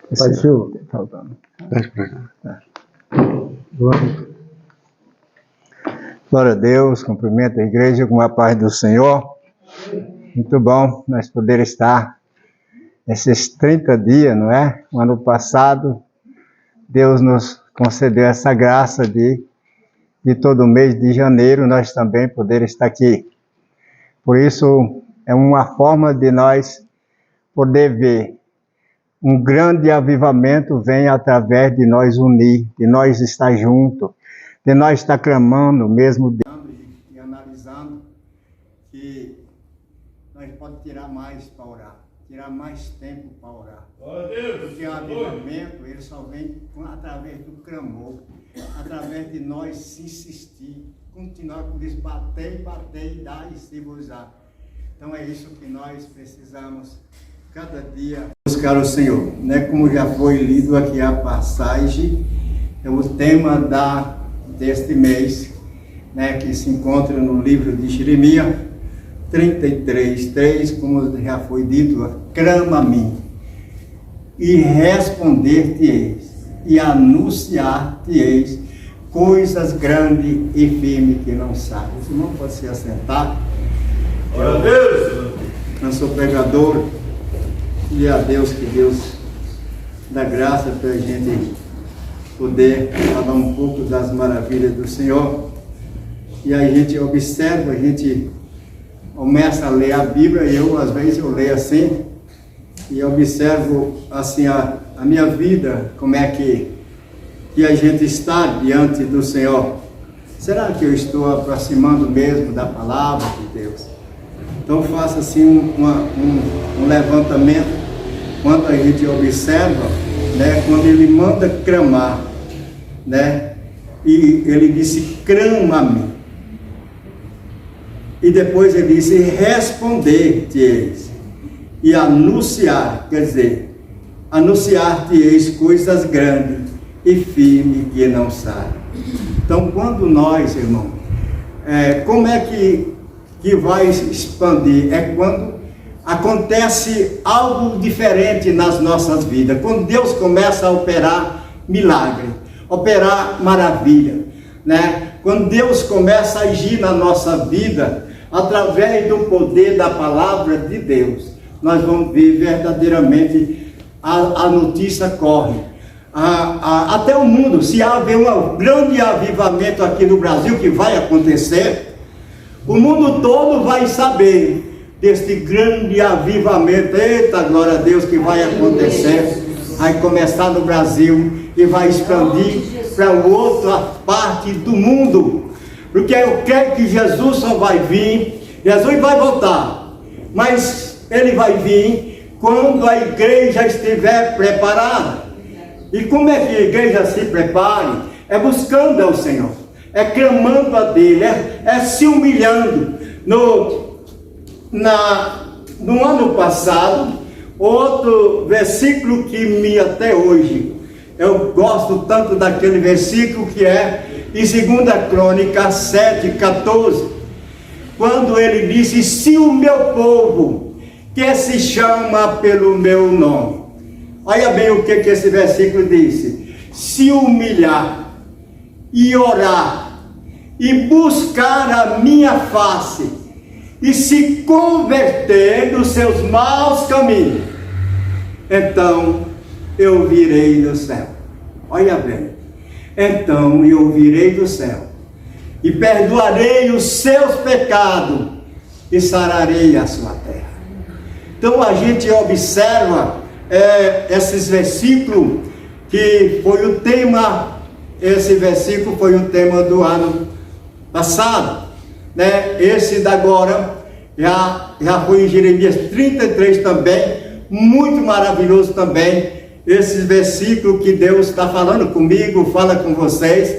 Deixa eu... Faltando. Glória a Deus, cumprimento a igreja com a paz do Senhor. Muito bom nós poder estar esses 30 dias, não é? O ano passado, Deus nos concedeu essa graça de todo mês de janeiro nós também poder estar aqui. Por isso, é uma forma de nós poder ver um grande avivamento vem através de nós unir, de nós estar juntos, de nós estar clamando mesmo. E analisando que nós podemos tirar mais para orar, tirar mais tempo para orar. Porque o avivamento, ele só vem através do clamor, através de nós se insistir, continuar com isso, bater, e dar e se usar. Então é isso que nós precisamos, cada dia, buscar o Senhor. Né? Como já foi lido aqui a passagem, é o tema deste mês, né, que se encontra no livro de Jeremias 33:3, como já foi dito, clama a mim, e responder-te-eis, e anunciar-te-eis coisas grandes e firmes que não sabem. Você não pode se assentar. Glória a Deus! Eu sou pregador, e a Deus, que Deus dá graça para a gente poder falar um pouco das maravilhas do Senhor. E aí a gente observa, a gente começa a ler a Bíblia, e às vezes eu leio assim, e observo assim a minha vida, como é que a gente está diante do Senhor. Será que eu estou aproximando mesmo da palavra de Deus? Então faça assim um levantamento, quando a gente observa, né, quando ele manda clamar, né, e ele disse, clama a mim. E depois ele disse, responder-te-eis, e anunciar, quer dizer, anunciar-te-eis coisas grandes e firmes que não sabem. Então, quando nós, irmão, como é que vai expandir? É quando acontece algo diferente nas nossas vidas. Quando Deus começa a operar milagre, operar maravilha, né? Quando Deus começa a agir na nossa vida, através do poder da palavra de Deus, nós vamos ver verdadeiramente a notícia corre. Até o mundo, se haver um grande avivamento aqui no Brasil, que vai acontecer, o mundo todo vai saber deste grande avivamento. Eita, glória a Deus, que vai acontecer. Vai começar no Brasil e vai expandir para outra parte do mundo. Porque eu creio que Jesus só vai vir, Jesus vai voltar, mas ele vai vir quando a igreja estiver preparada. E como é que a igreja se prepare? É buscando ao Senhor, é clamando a dele, é se humilhando. No ano passado, outro versículo que me até hoje, eu gosto tanto daquele versículo, que é em 2 Crônicas 7:14, quando ele disse, se o meu povo, que se chama pelo meu nome, olha bem o que esse versículo disse, se humilhar e orar e buscar a minha face e se converter dos seus maus caminhos, então eu virei do céu. Olha bem, então eu virei do céu e perdoarei os seus pecados e sararei a sua terra. Então a gente observa esses versículos, que foi o tema, esse versículo foi o tema do ano passado, né? Esse da agora já foi em Jeremias 33 também, muito maravilhoso também, esse versículo que Deus está falando comigo, fala com vocês,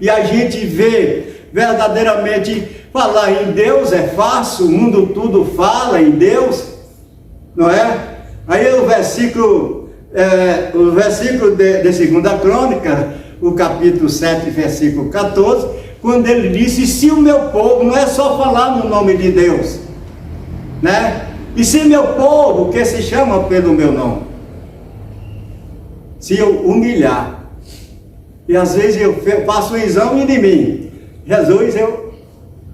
e a gente vê verdadeiramente, falar em Deus é fácil, o mundo tudo fala em Deus, não é? Aí o versículo de 2 Crônica, o capítulo 7, versículo 14, quando ele disse, se o meu povo, não é só falar no nome de Deus, né? E se meu povo, que se chama pelo meu nome, se eu humilhar. E às vezes eu faço um exame de mim. Jesus, eu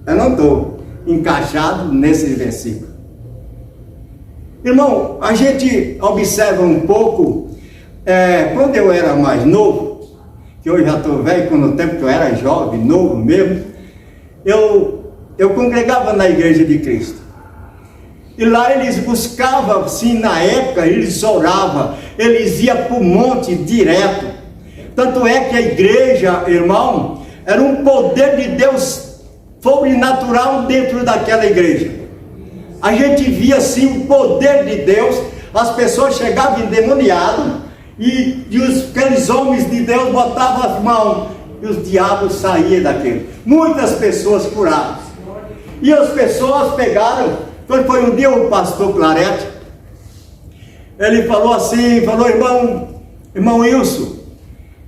não estou encaixado nesse versículo. Irmão, a gente observa um pouco, quando eu era mais novo, que hoje já estou velho, no tempo que eu era jovem, novo mesmo, eu congregava na Igreja de Cristo. E lá eles buscavam, assim, na época, eles oravam, eles iam para o monte direto. Tanto é que a igreja, irmão, era um poder de Deus sobrenatural dentro daquela igreja. A gente via assim o poder de Deus, as pessoas chegavam endemoniadas e aqueles homens de Deus botavam as mãos e os diabos saíam daquele. Muitas pessoas curadas. E as pessoas pegaram, quando foi um dia o pastor Clarete, ele falou assim, irmão Wilson,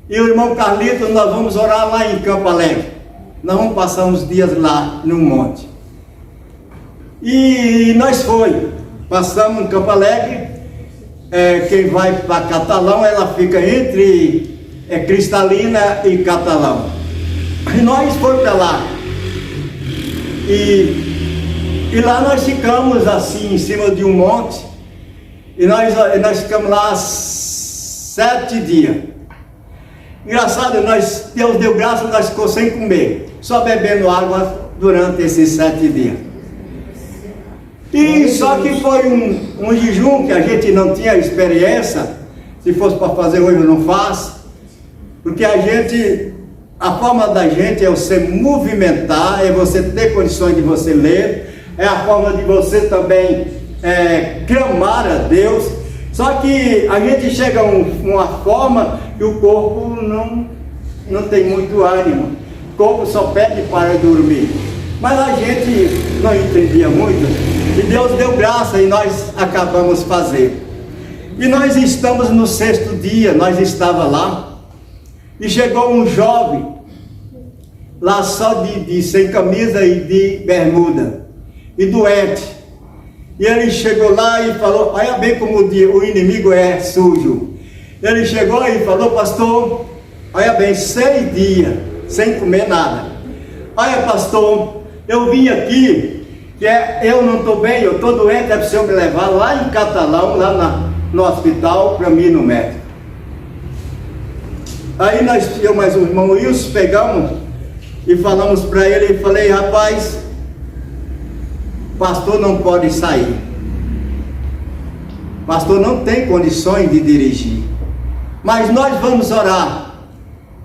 e o irmão Carlito, nós vamos orar lá em Campo Alegre. Nós vamos passar uns dias lá no monte. E nós passamos em Campo Alegre. Quem vai para Catalão, ela fica entre Cristalina e Catalão. E nós fomos para lá. E lá nós ficamos assim, em cima de um monte. E nós ficamos lá 7 dias. Engraçado, Deus deu graça, nós ficamos sem comer, só bebendo água durante esses 7 dias. E só que foi um jejum que a gente não tinha experiência. Se fosse para fazer hoje eu não faço, porque a forma da gente é você movimentar, é você ter condições de você ler, é a forma de você também clamar a Deus. Só que a gente chega a uma forma que o corpo não tem muito ânimo. O corpo só pede para dormir. Mas a gente não entendia muito. E Deus deu graça e nós acabamos fazendo. E nós estamos no 6º dia, nós estávamos lá. E chegou um jovem, lá só sem camisa e de bermuda. E doente. E ele chegou lá e falou, olha bem como o inimigo é sujo. Ele chegou e falou, pastor, olha bem, 6 dias sem comer nada. Olha, pastor, eu vim aqui, eu não estou bem, eu estou doente, é para o senhor me levar lá em Catalão, lá no hospital, para mim ir no médico. Aí eu mais um irmão Wilson, pegamos e falamos para ele, e falei, rapaz, pastor não pode sair. Pastor não tem condições de dirigir. Mas nós vamos orar.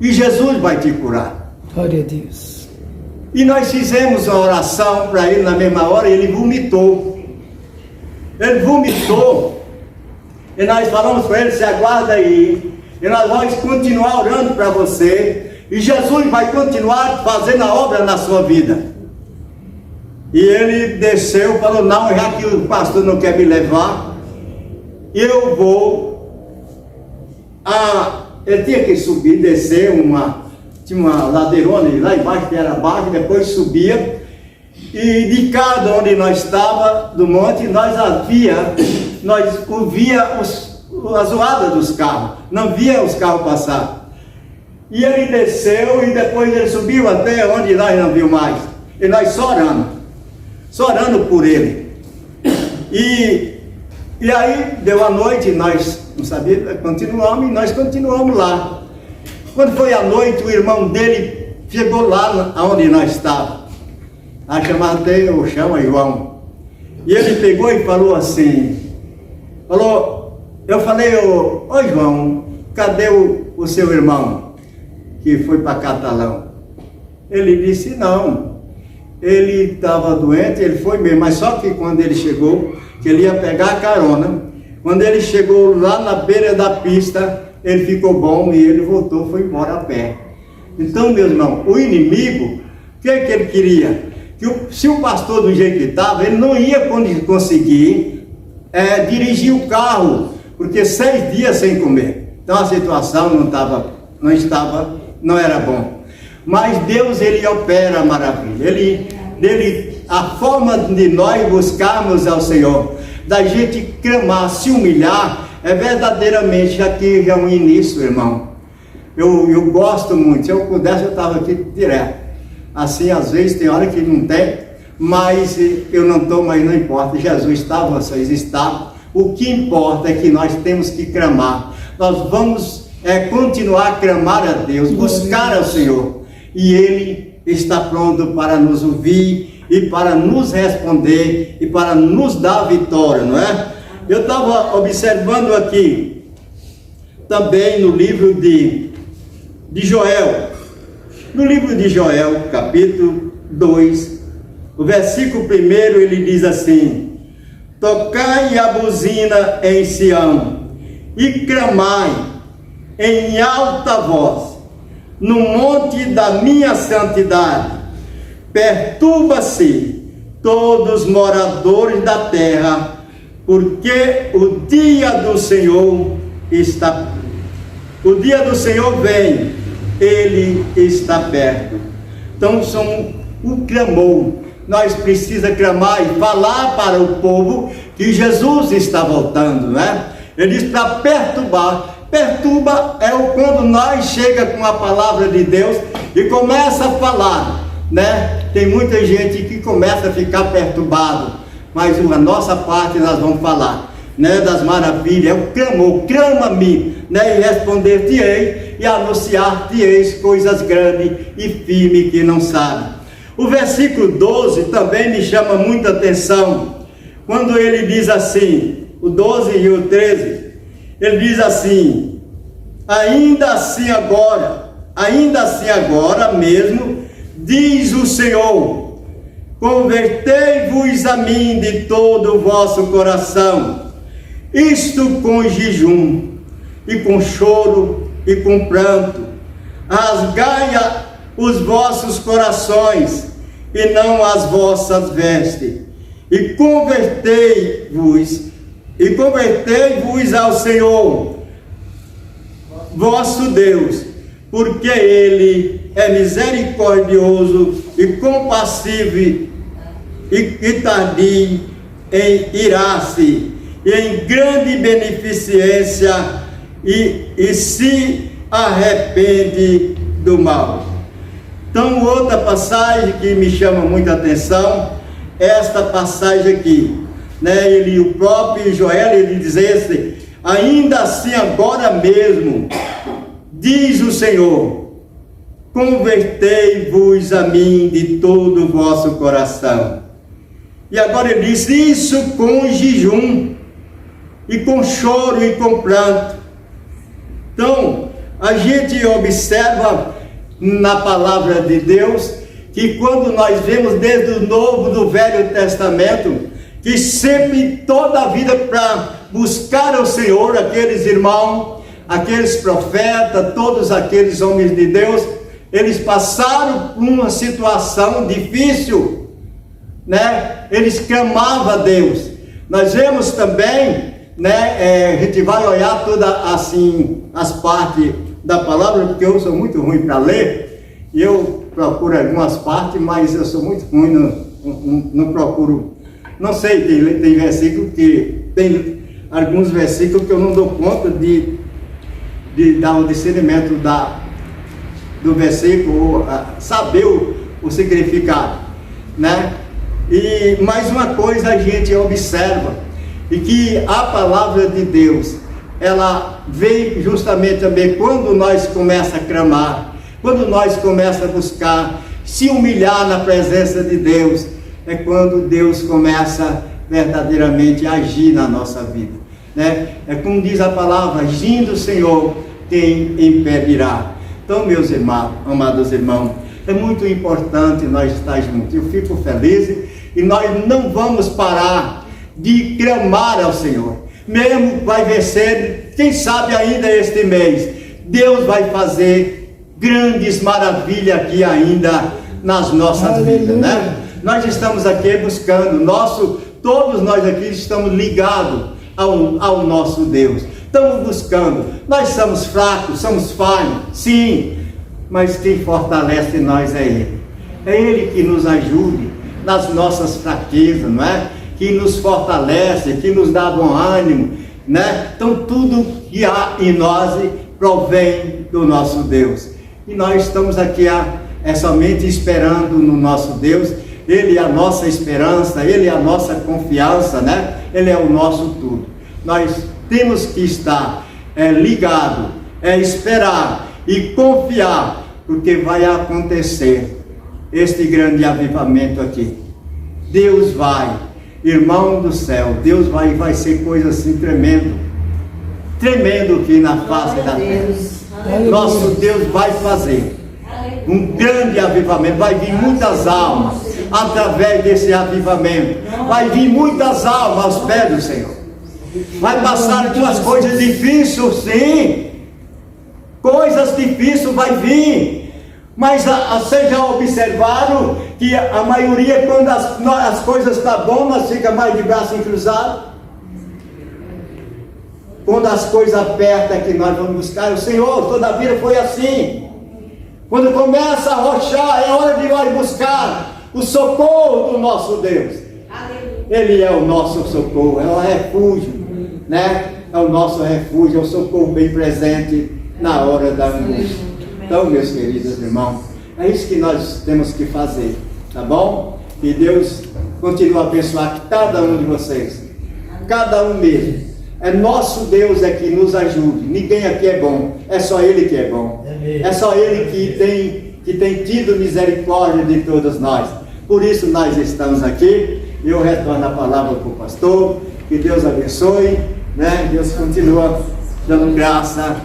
E Jesus vai te curar. Glória a Deus. E nós fizemos uma oração para ele na mesma hora e ele vomitou. Ele vomitou. E nós falamos para ele, se aguarda aí. E nós vamos continuar orando para você. E Jesus vai continuar fazendo a obra na sua vida. E ele desceu, falou, não, já que o pastor não quer me levar, eu vou. Ele tinha que subir, descer, tinha uma ladeirona lá embaixo, que era baixo, depois subia, e de cada onde nós estávamos, do monte, nós ouvia a zoada dos carros, não via os carros passar. E ele desceu, e depois ele subiu até onde nós não vimos mais, e nós só orando por ele. E aí deu a noite, nós não sabíamos, nós continuamos lá. Quando foi a noite, o irmão dele chegou lá onde nós estávamos. A chamada até o chama João. E ele pegou e falou assim, eu falei, ô João, cadê o seu irmão que foi para Catalão? Ele disse, não. Ele estava doente, ele foi mesmo, mas só que quando ele chegou, que ele ia pegar a carona, quando ele chegou lá na beira da pista, ele ficou bom e ele voltou, foi embora a pé. Então, meus irmãos, o inimigo, o que ele queria? Se o pastor do jeito que estava, ele não ia conseguir dirigir o carro, porque 6 dias sem comer. Então a situação não era bom. Mas Deus, ele opera a maravilha. A forma de nós buscarmos ao Senhor, da gente clamar, se humilhar, é verdadeiramente aqui é um início, irmão. Eu gosto muito, se eu pudesse eu estava aqui direto. Assim, às vezes tem hora que não tem, mas eu não estou, mas não importa. Jesus está, vocês estão. O que importa é que nós temos que clamar. Nós vamos continuar a clamar a Deus, buscar ao Senhor. E Ele está pronto para nos ouvir e para nos responder e para nos dar vitória, não é? Eu estava observando aqui, também no livro de Joel. No livro de Joel, capítulo 2, o versículo 1, ele diz assim: tocai a buzina em Sião, e clamai em alta voz, no monte da minha santidade. Perturba-se todos os moradores da terra, porque o dia do Senhor está. O dia do Senhor vem, Ele está perto. Então, são o clamor. Nós precisamos clamar e falar para o povo que Jesus está voltando, né? Ele diz para perturbar. Perturba é quando nós chega com a palavra de Deus e começa a falar, né? Tem muita gente que começa a ficar perturbado, mas a nossa parte nós vamos falar, né? Das maravilhas, é o clamor, clama-me, né? E responder-te-ei e anunciar-te-eis coisas grandes e firmes que não sabe. O versículo 12 também me chama muita atenção, quando ele diz assim, o 12 e o 13, ele diz assim: ainda assim agora mesmo, diz o Senhor, convertei-vos a mim de todo o vosso coração, isto com jejum, e com choro, e com pranto, rasgai os vossos corações, e não as vossas vestes, e convertei-vos ao Senhor, vosso Deus, porque Ele é misericordioso e compassivo e tardio em irar-se, e em grande beneficência, e se arrepende do mal. Então, outra passagem que me chama muita atenção, esta passagem aqui, né? O próprio Joel, ele diz assim: ainda assim agora mesmo, diz o Senhor, convertei-vos a mim de todo o vosso coração. E agora ele diz isso com jejum, e com choro e com pranto. Então, a gente observa na palavra de Deus, que quando nós vemos desde o Novo do Velho Testamento, que sempre toda a vida para buscar ao Senhor, aqueles irmãos, aqueles profetas, todos aqueles homens de Deus, eles passaram por uma situação difícil, né? Eles clamavam a Deus. Nós vemos também, né? A gente vai olhar toda assim as partes da palavra, porque eu sou muito ruim para ler, e eu procuro algumas partes, mas eu sou muito ruim, não procuro. Não sei, tem versículo que tem alguns versículos que eu não dou conta de dar o discernimento do versículo, saber o significado, né? E mais uma coisa a gente observa, e que a palavra de Deus, ela vem justamente também quando nós começamos a clamar, quando nós começamos a buscar, se humilhar na presença de Deus, é quando Deus começa verdadeiramente a agir na nossa vida, né? É como diz a palavra, agindo o Senhor, quem impedirá? Então, meus irmãos, amados irmãos, é muito importante nós estar juntos. Eu fico feliz e nós não vamos parar de clamar ao Senhor. Mesmo vai vencer, quem sabe ainda este mês, Deus vai fazer grandes maravilhas aqui ainda nas nossas vidas, né? Nós estamos aqui buscando, todos nós aqui estamos ligados ao nosso Deus. Estamos buscando, nós somos fracos, somos falhos, sim, mas quem fortalece nós é Ele. É Ele que nos ajude nas nossas fraquezas, não é? Que nos fortalece, que nos dá bom ânimo, né? Então tudo que há em nós provém do nosso Deus. E nós estamos aqui somente esperando no nosso Deus. Ele é a nossa esperança, Ele é a nossa confiança, né? Ele é o nosso tudo. Nós temos que estar ligado, esperar e confiar, porque vai acontecer este grande avivamento aqui. Deus vai, irmão do céu, Deus vai ser coisa assim tremendo aqui na face da terra. Nosso Deus vai fazer um grande avivamento, vai vir muitas almas através desse avivamento, vai vir muitas almas aos pés do Senhor. Vai passar duas coisas difíceis, sim, coisas difíceis vai vir, mas vocês já observaram que a maioria, quando as coisas estão boas, nós fica mais de braço cruzado. Quando as coisas apertam que nós vamos buscar o Senhor, toda a vida foi assim. Quando começa a arrochar, é hora de nós buscar o socorro do nosso Deus. Ele é o nosso socorro, é o refúgio, né? É o nosso refúgio, é o socorro bem presente na hora da angústia. Então, meus queridos irmãos, é isso que nós temos que fazer, tá bom? Que Deus continue a abençoar cada um de vocês, cada um mesmo. É nosso Deus que nos ajude. Ninguém aqui é bom, é só Ele que é bom. É só Ele que tem tido misericórdia de todos nós. Por isso nós estamos aqui. Eu retorno a palavra para o pastor. Que Deus abençoe, né? Deus continua dando graça.